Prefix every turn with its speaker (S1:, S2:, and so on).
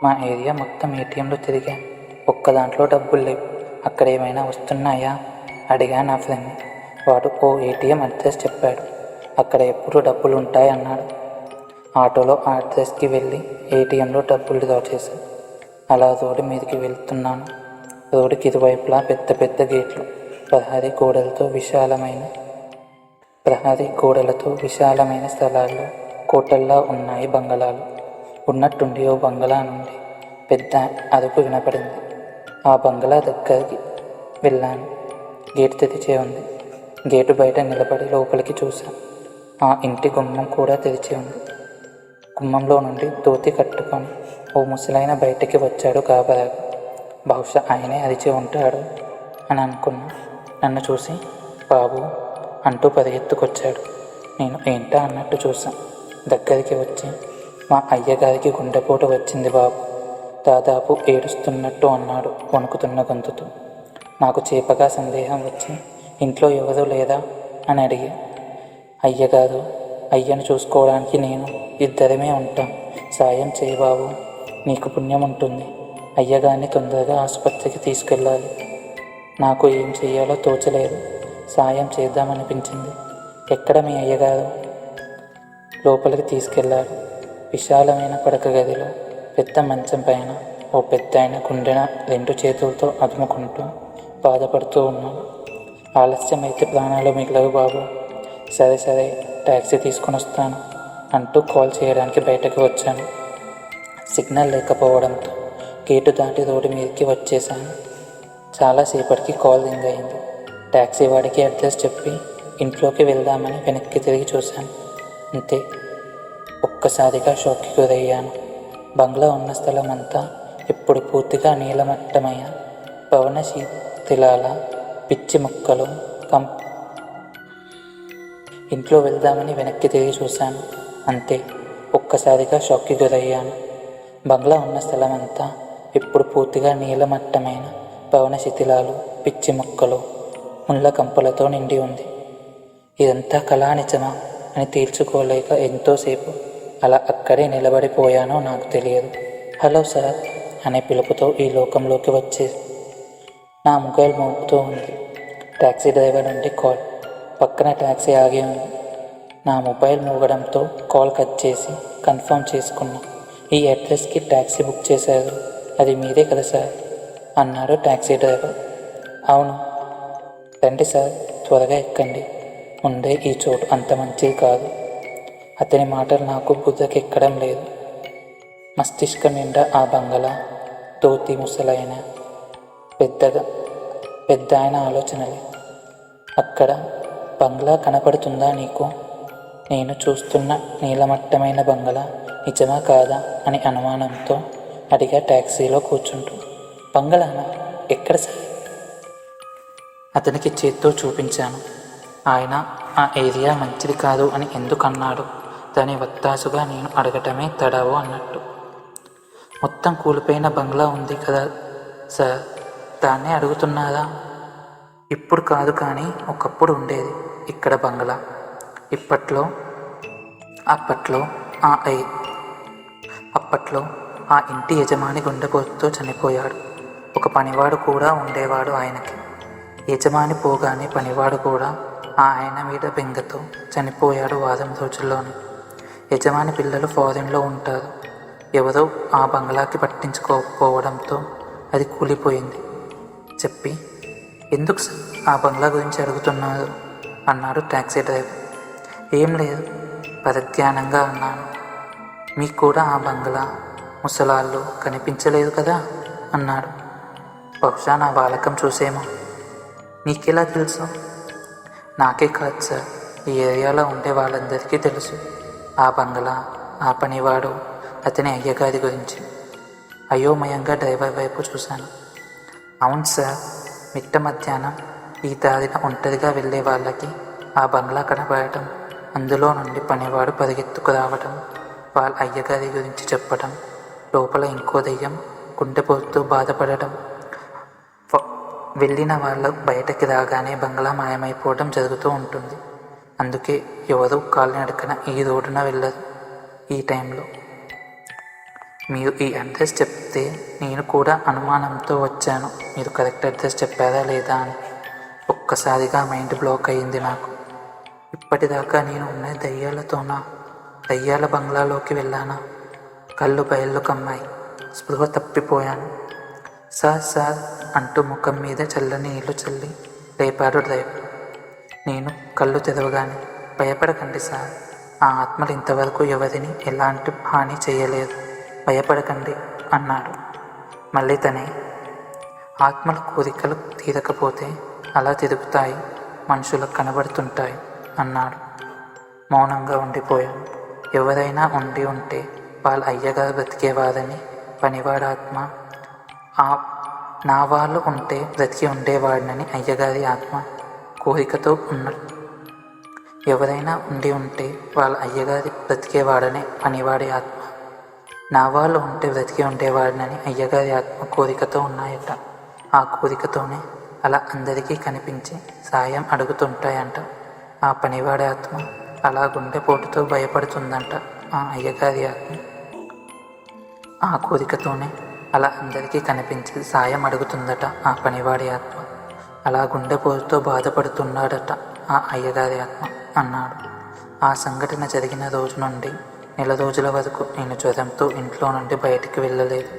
S1: మా ఏరియా మొత్తం ఏటీఎంలు తిరిగా. ఒక్క దాంట్లో డబ్బులు లేవు. అక్కడ ఏమైనా వస్తున్నాయా అడిగా నా ఫ్రెండ్ని. వాడు ఓ ఏటీఎం అడ్రస్ చెప్పాడు. అక్కడ ఎప్పుడు డబ్బులు ఉంటాయి అన్నాడు. ఆటోలో ఆ అడ్రస్కి వెళ్ళి ఏటీఎంలో డబ్బులు డ్రా చేశాను. అలా రోడ్డు మీదకి వెళ్తున్నాను. రోడ్డుకి ఇరువైపులా పెద్ద పెద్ద గేట్లు, ప్రహరీ గోడలతో విశాలమైన స్థలాల్లో కోటల్లా ఉన్నాయి బంగళాలు. ఉన్నట్టుండి ఓ బంగళా నుండి పెద్ద అరుపు వినపడింది. ఆ బంగళా దగ్గరికి వెళ్ళాను. గేటు తెరిచే ఉంది. గేటు బయట నిలబడి లోపలికి చూశాను. ఆ ఇంటి గుమ్మం కూడా తెరిచి ఉంది. గుమ్మంలో నుండి ధోతి కట్టుకొని ఓ ముసలాయన బయటికి వచ్చాడు గాబరాగా. బహుశా ఆయనే అరిచి ఉంటాడు అని అనుకున్నా. నన్ను చూసి బాబు అంటూ పరిగెత్తుకొచ్చాడు. నేను ఏంటా అన్నట్టు చూశాను. దగ్గరికి వచ్చి మా అయ్యగారికి గుండెపోటు వచ్చింది బాబు, దాదాపు ఏడుస్తున్నట్టు అన్నాడు వణుకుతున్న గొంతుతో. నాకు చేపగా సందేహం వచ్చి ఇంట్లో ఎవరూ లేదా అని అడిగి, అయ్యగారు, అయ్యను చూసుకోవడానికి నేను ఇద్దరమే ఉంటాం, సాయం చేయి బాబు, నీకు పుణ్యం ఉంటుంది. అయ్యగారిని తొందరగా ఆసుపత్రికి తీసుకెళ్ళాలి. నాకు ఏం చెయ్యాలో తోచలేదు. సాయం చేద్దామనిపించింది. ఎక్కడ మీ అయ్యగారు? లోపలికి తీసుకెళ్లారు. విశాలమైన పడక గదిలో పెద్ద మంచం పైన ఓ పెద్దాయన గుండెన 2 చేతులతో అదుముకుంటూ బాధపడుతూ ఉన్నాడు. ఆలస్యమైతే ప్రాణాలు మిగలవు బాబు. సరే సరే, ట్యాక్సీ తీసుకుని వస్తాను అంటూ కాల్ చేయడానికి బయటకు వచ్చాను. సిగ్నల్ లేకపోవడంతో గేటు దాటి రోడ్డు మీదకి వచ్చేశాను. చాలాసేపటికి కాల్ రింగ్ అయింది. ట్యాక్సీ వాడికి అడ్రస్ చెప్పి ఇంట్లోకి వెళ్దామని వెనక్కి తిరిగి చూశాను. అంతే, ఒక్కసారిగా షాక్కి గురయ్యాను. బంగ్లా ఉన్న స్థలం అంతా ఇప్పుడు పూర్తిగా నీలమట్టమయ్య పవన శిథిలాల పిచ్చి ముక్కలు ఇంట్లో వెళ్దామని వెనక్కి తిరిగి చూశాను. అంతే, ఒక్కసారిగా షాక్కి గురయ్యాను. బంగ్లా ఉన్న స్థలం అంతా ఇప్పుడు పూర్తిగా నీలమట్టమైన పవన శిథిలాలు, పిచ్చి ముక్కలు, ముళ్ళ కంపలతో నిండి ఉంది. ఇదంతా కళా నిజమా అని తేల్చుకోలేక ఎంతోసేపు అలా అక్కడే నిలబడిపోయానో నాకు తెలియదు. హలో సార్ అనే పిలుపుతో ఈ లోకంలోకి వచ్చేది. నా మొబైల్ మోగుతూ ఉంది. ట్యాక్సీ డ్రైవర్ నుండి కాల్. పక్కన ట్యాక్సీ ఆగి ఉంది. నా మొబైల్ మోగడంతో కాల్ కట్ చేసి కన్ఫర్మ్ చేసుకున్నా. ఈ అడ్రస్కి ట్యాక్సీ బుక్ చేశారు, అది మీరే కదా సార్ అన్నాడు ట్యాక్సీ డ్రైవర్. అవును. రండి సార్, త్వరగా ఎక్కండి. ముందే ఈ చోటు అంత మంచిది కాదు. అతని మాటలు నాకు బుద్ధకెక్కడం లేదు. మస్తిష్కం నిండా ఆ బంగళా, తోతి ముసలైన పెద్ద ఆయన ఆలోచనలే. అక్కడ బంగ్లా కనపడుతుందా నీకు? నేను చూస్తున్న నీలమట్టమైన బంగ్లా నిజమా కాదా అని అనుమానంతో అడిగా టాక్సీలో కూర్చుంటూ. బంగ్లానా? ఎక్కడ సార్? అతనికి చేత్తో చూపించాను. ఆయన ఆ ఏరియా మంచిది కాదు అని ఎందుకన్నాడు? దాని వత్తాసుగా నేను అడగటమే తడావు అన్నట్టు. మొత్తం కూలిపోయిన బంగ్లా ఉంది కదా సార్, దాన్నే అడుగుతున్నారా? ఇప్పుడు కాదు కానీ ఒకప్పుడు ఉండేది ఇక్కడ బంగ్లా. అప్పట్లో ఆ ఇంటి యజమాని గుండెపోటుతో చనిపోయాడు. ఒక పనివాడు కూడా ఉండేవాడు ఆయనకి. యజమాని పోగానే పనివాడు కూడా ఆయన మీద బెంగతో చనిపోయాడు వారం రోజుల్లోనే. యజమాని పిల్లలు ఫారిన్లో ఉంటారు. ఎవరో ఆ బంగ్లాకి పట్టించుకోకపోవడంతో అది కూలిపోయింది. చెప్పి, ఎందుకు సార్ ఆ బంగ్లా గురించి అడుగుతున్నారు అన్నాడు ట్యాక్సీ డ్రైవర్. ఏం లేదు, పరధ్యానంగా అన్నాను. మీకు కూడా ఆ బంగ్లా, ముసలాళ్ళు కనిపించలేదు కదా అన్నాడు. బహుశా నా బాలకం చూసేమో. నీకెలా తెలుసు? నాకే కాదు సార్, ఈ ఏరియాలో ఉండే వాళ్ళందరికీ తెలుసు ఆ బంగ్లా, ఆ పనివాడు, అతని అయ్యగారి గురించి. అయోమయంగా డ్రైవర్ వైపు చూశాను. అవును సార్, మిట్ట మధ్యాహ్నం ఈ దారిన ఒంటరిగా వెళ్ళే వాళ్ళకి ఆ బంగ్లా కనబడటం, అందులో నుండి పనివాడు పరిగెత్తుకు రావటం, వాళ్ళ అయ్యగారి గురించి చెప్పటం, లోపల ఇంకో దెయ్యం గుండెపోతూ బాధపడటం, వెళ్ళిన వాళ్ళు బయటకి రాగానే బంగ్లా మాయమైపోవడం జరుగుతూ ఉంటుంది. అందుకే ఎవరు కాలినడకన ఈ రోడ్డున వెళ్ళరు ఈ టైంలో. మీరు ఈ అడ్రస్ చెప్తే నేను కూడా అనుమానంతో వచ్చాను, మీరు కరెక్ట్ అడ్రస్ చెప్పారా లేదా అని. ఒక్కసారిగా మైండ్ బ్లాక్ అయ్యింది నాకు. ఇప్పటిదాకా నేను ఉన్న దయ్యాలతోనా? దయ్యాల బంగ్లాలోకి వెళ్ళానా? కళ్ళు బయళ్ళు కమ్మాయి. స్పృహ తప్పిపోయాను. సార్ అంటూ ముఖం మీద చల్లని నీళ్లు చల్లి లేపాడు డ్రైవర్. నేను కళ్ళు తెరవగానే, భయపడకండి సార్, ఆ ఆత్మలు ఇంతవరకు ఎవరిని ఎలాంటి హాని చేయలేదు, భయపడకండి అన్నాడు. మళ్ళీ తనే, ఆత్మల కోరికలు తీరకపోతే అలా తిరుగుతాయి, మనుషులకు కనబడుతుంటాయి అన్నాడు. మౌనంగా ఉండిపోయాను. ఎవరైనా ఉండి ఉంటే వాళ్ళ అయ్యగారు బ్రతికేవారని పనివాడాత్మ, నా వాళ్ళు ఉంటే బ్రతికి ఉండేవాడినని అయ్యగారి ఆత్మ కోరికతో ఉన్నట్టు. ఎవరైనా ఉండి ఉంటే వాళ్ళ అయ్యగారి బ్రతికేవాడని పనివాడి ఆత్మ, నా వాళ్ళు ఉంటే బ్రతికి ఉండేవాడినని అయ్యగారి ఆత్మ కోరికతో ఉన్నాయట. ఆ కోరికతోనే అలా అందరికీ కనిపించి సాయం అడుగుతుంటాయంట. ఆ పనివాడి ఆత్మ అలా గుండెపోటుతో భయపడుతుందంట. ఆ అయ్యగారి ఆత్మ ఆ కోరికతోనే అలా అందరికీ కనిపించి సాయం అడుగుతుందట. ఆ పనివాడి ఆత్మ అలా గుండెపోటుతో బాధపడుతున్నాడట ఆ అయ్యగారి ఆత్మ అన్నాడు. ఆ సంఘటన జరిగిన రోజు నుండి నెల రోజుల వరకు నేను జ్వరంతో ఇంట్లో నుండి బయటికి వెళ్ళలేదు.